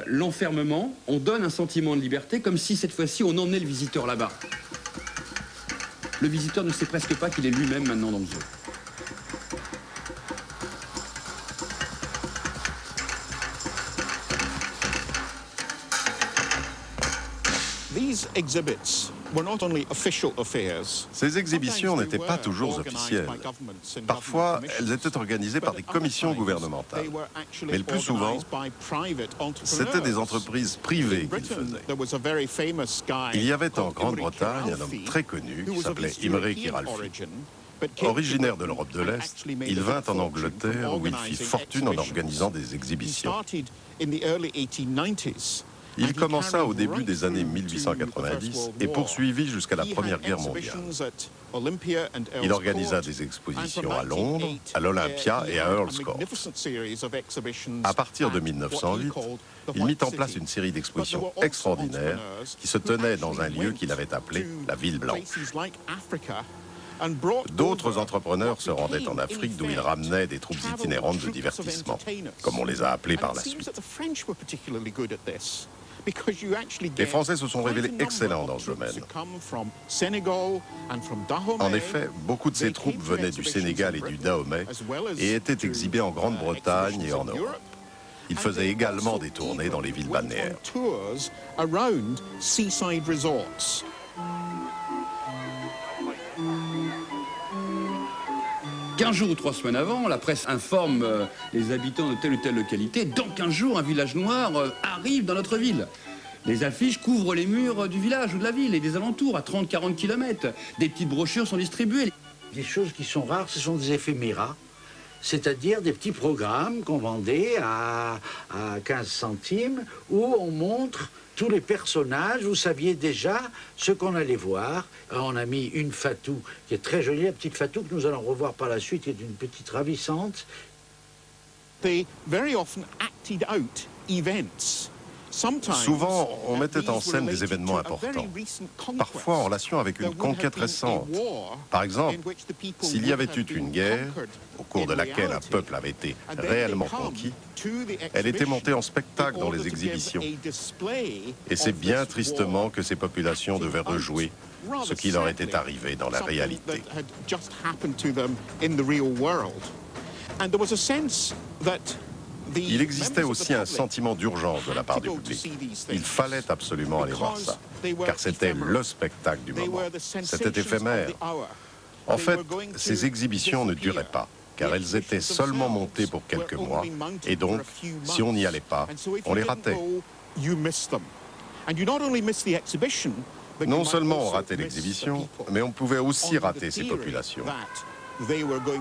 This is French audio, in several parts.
l'enfermement, on donne un sentiment de liberté, comme si cette fois-ci on emmenait le visiteur là-bas. Le visiteur ne sait presque pas qu'il est lui-même maintenant dans le zoo. Ces exhibitions n'étaient pas toujours officielles. Parfois, elles étaient organisées par des commissions gouvernementales. Mais le plus souvent, c'étaient des entreprises privées qui le faisaient. Il y avait en Grande-Bretagne un homme très connu qui s'appelait Imre Kiralfy. Originaire de l'Europe de l'Est, il vint en Angleterre où il fit fortune en organisant des exhibitions. Il commença au début des années 1890 et poursuivit jusqu'à la Première Guerre mondiale. Il organisa des expositions à Londres, à l'Olympia et à Earl's Court. À partir de 1908, il mit en place une série d'expositions extraordinaires qui se tenaient dans un lieu qu'il avait appelé la Ville Blanche. D'autres entrepreneurs se rendaient en Afrique d'où ils ramenaient des troupes itinérantes de divertissement, comme on les a appelés par la suite. Les Français se sont révélés excellents dans ce domaine. En effet, beaucoup de ces troupes venaient du Sénégal et du Dahomey et étaient exhibées en Grande-Bretagne et en Europe. Ils faisaient également des tournées dans les villes balnéaires. 15 jours ou 3 semaines avant, la presse informe les habitants de telle ou telle localité. Dans 15 jours, un village noir arrive dans notre ville. Les affiches couvrent les murs du village ou de la ville et des alentours à 30-40 km. Des petites brochures sont distribuées. Des choses qui sont rares, ce sont des éphéméras, c'est-à-dire des petits programmes qu'on vendait à 15 centimes où on montre tous les personnages. Vous saviez déjà ce qu'on allait voir. On a mis une Fatou qui est très jolie, la petite Fatou que nous allons revoir par la suite, qui est une petite ravissante. Souvent, on mettait en scène des événements importants, parfois en relation avec une conquête récente. Par exemple, s'il y avait eu une guerre, au cours de laquelle un peuple avait été réellement conquis, elle était montée en spectacle dans les exhibitions. Et c'est bien tristement que ces populations devaient rejouer ce qui leur était arrivé dans la réalité. Il existait aussi un sentiment d'urgence de la part du public. Il fallait absolument aller voir ça, car c'était le spectacle du moment. C'était éphémère. En fait, ces exhibitions ne duraient pas, car elles étaient seulement montées pour quelques mois, et donc, si on n'y allait pas, on les ratait. Non seulement on ratait l'exhibition, mais on pouvait aussi rater ces populations.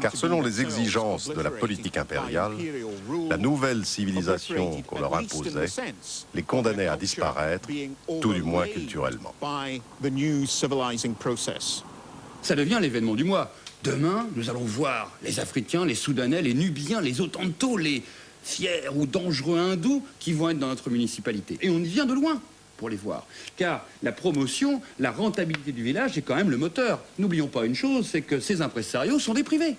Car selon les exigences de la politique impériale, la nouvelle civilisation qu'on leur imposait les condamnait à disparaître, tout du moins culturellement. Ça devient l'événement du mois. Demain, nous allons voir les Africains, les Soudanais, les Nubiens, les Hottentots, les fiers ou dangereux hindous qui vont être dans notre municipalité. Et on y vient de loin pour les voir. Car la promotion, la rentabilité du village est quand même le moteur. N'oublions pas une chose, c'est que ces impresarios sont des privés.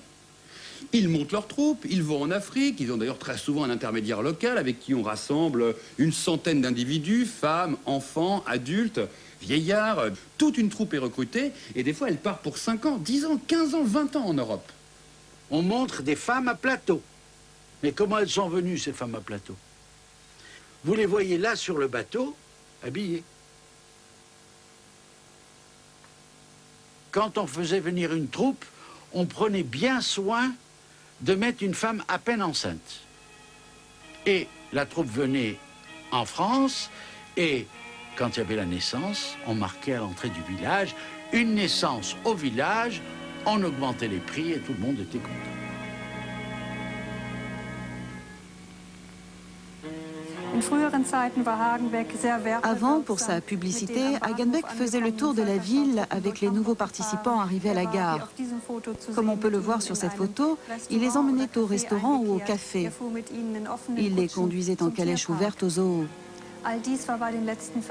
Ils montent leurs troupes, ils vont en Afrique, ils ont d'ailleurs très souvent un intermédiaire local avec qui on rassemble une centaine d'individus, femmes, enfants, adultes, vieillards. Toute une troupe est recrutée et des fois elle part pour 5 ans, 10 ans, 15 ans, 20 ans en Europe. On montre des femmes à plateau. Mais comment elles sont venues, ces femmes à plateau? Vous les voyez là sur le bateau, habillées. Quand on faisait venir une troupe, on prenait bien soin de mettre une femme à peine enceinte. Et la troupe venait en France, et quand il y avait la naissance, on marquait à l'entrée du village une naissance au village, on augmentait les prix et tout le monde était content. Avant, pour sa publicité, Hagenbeck faisait le tour de la ville avec les nouveaux participants arrivés à la gare. Comme on peut le voir sur cette photo, il les emmenait au restaurant ou au café. Il les conduisait en calèche ouverte au zoo.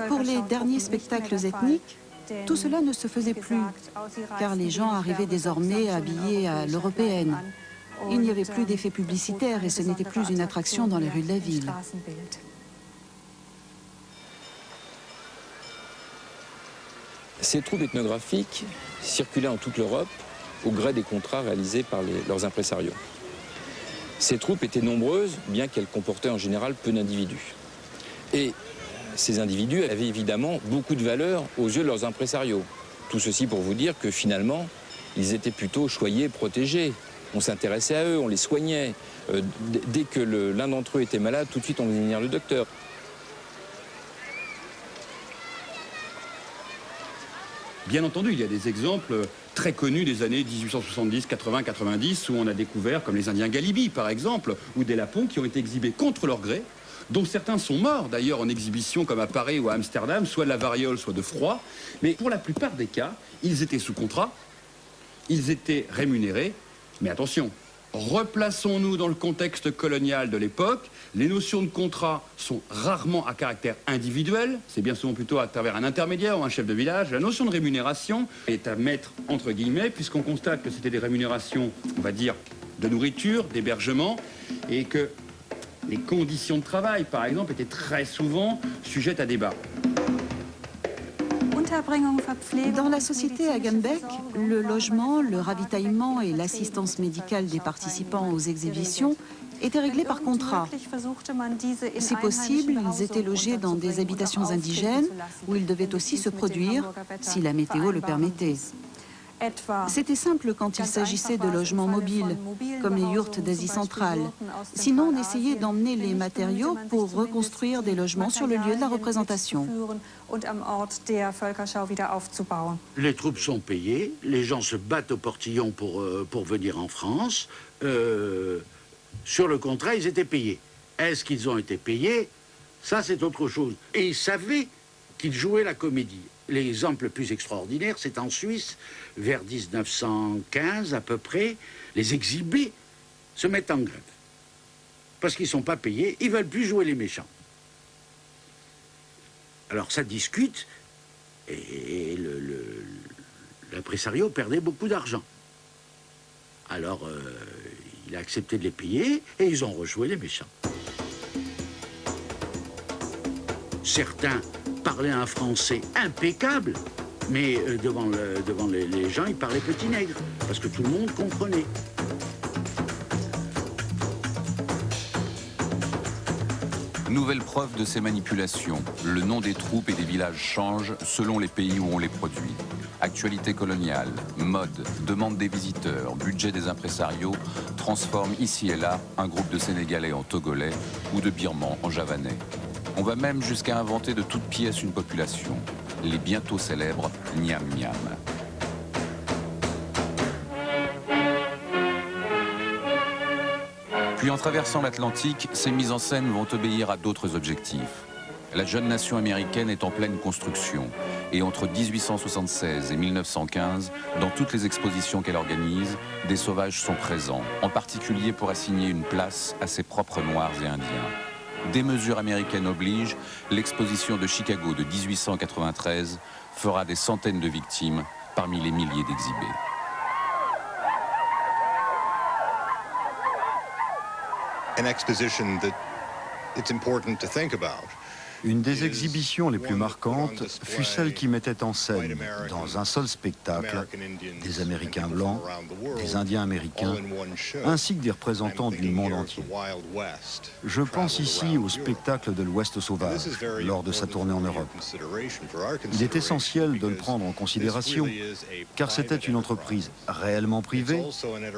Pour les derniers spectacles ethniques, tout cela ne se faisait plus, car les gens arrivaient désormais habillés à l'européenne. Il n'y avait plus d'effet publicitaire et ce n'était plus une attraction dans les rues de la ville. Ces troupes ethnographiques circulaient en toute l'Europe au gré des contrats réalisés par leurs impresarios. Ces troupes étaient nombreuses, bien qu'elles comportaient en général peu d'individus. Et ces individus avaient évidemment beaucoup de valeur aux yeux de leurs impresarios. Tout ceci pour vous dire que finalement, ils étaient plutôt choyés, protégés. On s'intéressait à eux, on les soignait. Dès que l'un d'entre eux était malade, tout de suite on faisait venir le docteur. Bien entendu, il y a des exemples très connus des années 1870, 80, 90, où on a découvert, comme les Indiens Galibi par exemple, ou des Lapons qui ont été exhibés contre leur gré, dont certains sont morts d'ailleurs en exhibition comme à Paris ou à Amsterdam, soit de la variole, soit de froid. Mais pour la plupart des cas, ils étaient sous contrat, ils étaient rémunérés, mais attention, replaçons-nous dans le contexte colonial de l'époque. Les notions de contrat sont rarement à caractère individuel, c'est bien souvent plutôt à travers un intermédiaire ou un chef de village. La notion de rémunération est à mettre entre guillemets, puisqu'on constate que c'était des rémunérations, on va dire, de nourriture, d'hébergement, et que les conditions de travail, par exemple, étaient très souvent sujettes à débat. Dans la société Hagenbeck, le logement, le ravitaillement et l'assistance médicale des participants aux exhibitions étaient réglés par contrat. Si possible, ils étaient logés dans des habitations indigènes où ils devaient aussi se produire si la météo le permettait. C'était simple quand il s'agissait de logements mobiles, comme les yurts d'Asie centrale. Sinon, on essayait d'emmener les matériaux pour reconstruire des logements sur le lieu de la représentation. Les troupes sont payées, les gens se battent au portillon pour venir en France. Sur le contrat, ils étaient payés. Est-ce qu'ils ont été payés? Ça, c'est autre chose. Et ils savaient qu'ils jouaient la comédie. L'exemple le plus extraordinaire, c'est en Suisse, vers 1915 à peu près, les exhibés se mettent en grève. Parce qu'ils ne sont pas payés, ils ne veulent plus jouer les méchants. Alors ça discute, et l'impresario perdait beaucoup d'argent. Alors il a accepté de les payer, et ils ont rejoué les méchants. Certains parlaient un français impeccable, mais devant les gens, ils parlaient petit nègre, parce que tout le monde comprenait. Nouvelle preuve de ces manipulations. Le nom des troupes et des villages change selon les pays où on les produit. Actualité coloniale, mode, demande des visiteurs, budget des impresarios transforment ici et là un groupe de Sénégalais en Togolais ou de Birmans en Javanais. On va même jusqu'à inventer de toutes pièces une population, les bientôt célèbres Niam Niam. Puis en traversant l'Atlantique, ces mises en scène vont obéir à d'autres objectifs. La jeune nation américaine est en pleine construction et entre 1876 et 1915, dans toutes les expositions qu'elle organise, des sauvages sont présents, en particulier pour assigner une place à ses propres Noirs et Indiens. Des mesures américaines obligent, l'exposition de Chicago de 1893 fera des centaines de victimes parmi les milliers d'exhibés. An exposition that it's important to think about. Une des exhibitions les plus marquantes fut celle qui mettait en scène, dans un seul spectacle, des Américains blancs, des Indiens américains, ainsi que des représentants du monde entier. Je pense ici au spectacle de l'Ouest sauvage, lors de sa tournée en Europe. Il est essentiel de le prendre en considération, car c'était une entreprise réellement privée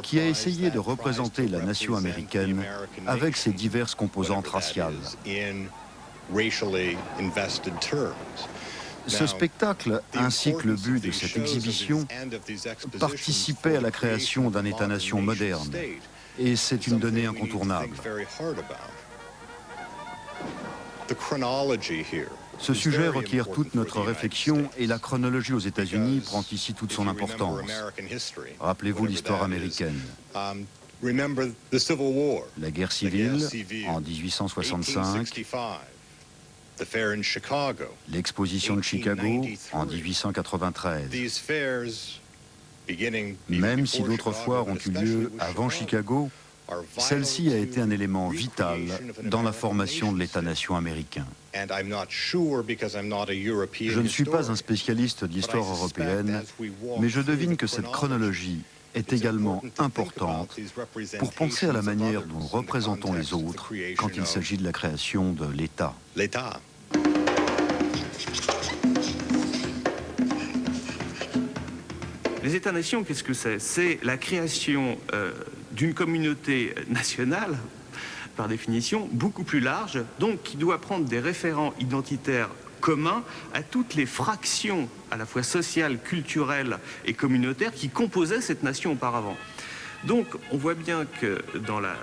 qui a essayé de représenter la nation américaine avec ses diverses composantes raciales. Ce spectacle, ainsi que le but de cette exhibition, participait à la création d'un État-nation moderne. Et c'est une donnée incontournable. Ce sujet requiert toute notre réflexion et la chronologie aux États-Unis prend ici toute son importance. Rappelez-vous l'histoire américaine. La guerre civile en 1865, l'exposition de Chicago en 1893. Même si d'autres foires ont eu lieu avant Chicago, Celle-ci a été un élément vital dans la formation de l'État-nation américain. Je ne suis pas un spécialiste de l'histoire européenne, mais je devine que cette chronologie est également importante pour penser à la manière dont nous représentons les autres quand il s'agit de la création de l'État. Les États-nations, qu'est-ce que c'est? C'est la création d'une communauté nationale, par définition, beaucoup plus large, donc qui doit prendre des référents identitaires communs à toutes les fractions, à la fois sociales, culturelles et communautaires, qui composaient cette nation auparavant. Donc, on voit bien que dans la